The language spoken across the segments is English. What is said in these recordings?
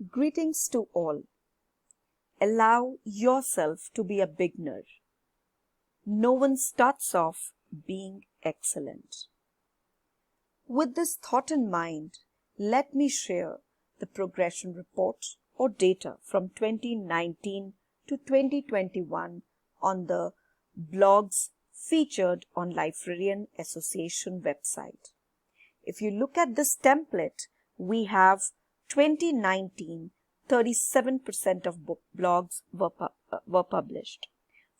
Greetings to all. Allow yourself to be a beginner. No one starts off being excellent. With this thought in mind, let me share the progression report or data from 2019 to 2021 on the blogs featured on Librarian Association website. If you look at this template, we have 2019, 37% of blogs were published.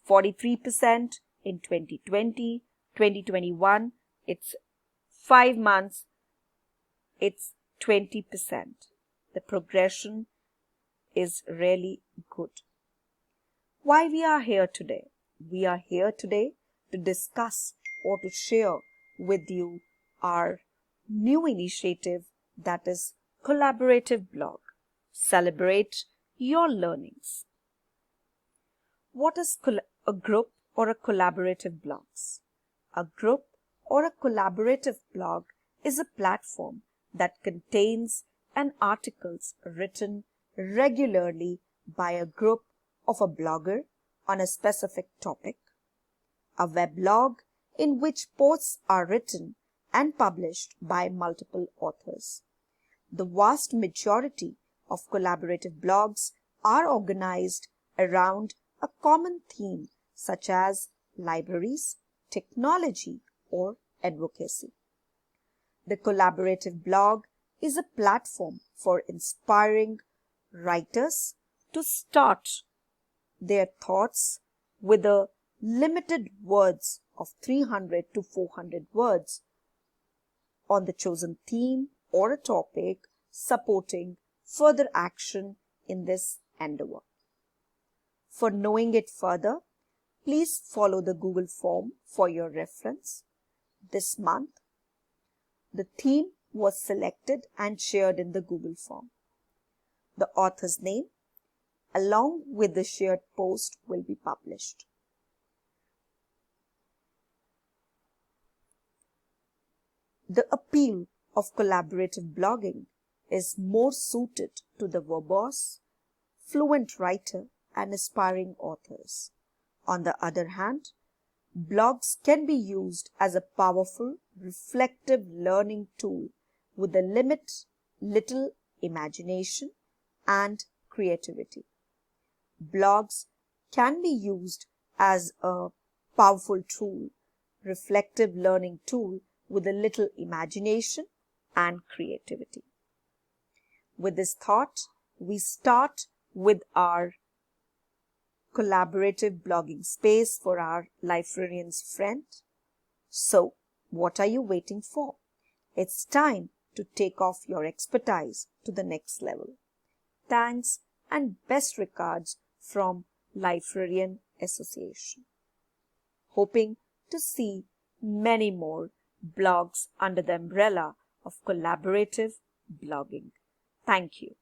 43% in 2020, 2021, it's 5 months, it's 20%. The progression is really good. Why we are here today? We are here today to discuss or to share with you our new initiative, that is Collaborative Blog. Celebrate your learnings. What is a group or a collaborative blogs? A group or a collaborative blog is a platform that contains an articles written regularly by a group of a blogger on a specific topic. A weblog in which posts are written and published by multiple authors. The vast majority of collaborative blogs are organized around a common theme such as libraries, technology, or advocacy. The collaborative blog is a platform for inspiring writers to start their thoughts with a limited words of 300 to 400 words on the chosen theme or a topic, supporting further action in this endeavor. For knowing it further, please follow the Google form for your reference. This month, the theme was selected and shared in the Google form. The author's name along with the shared post will be published. The appeal of collaborative blogging is more suited to the verbose, fluent writer and aspiring authors. On the other hand, blogs can be used as a powerful, reflective learning tool with a little imagination and creativity. Blogs can be used as a powerful tool, reflective learning tool with a little imagination and creativity. With this thought, we start with our collaborative blogging space for our librarians friend. So, what are you waiting for? It's time to take off your expertise to the next level. Thanks and best regards from Librarian Association. Hoping to see many more blogs under the umbrella of collaborative blogging. Thank you.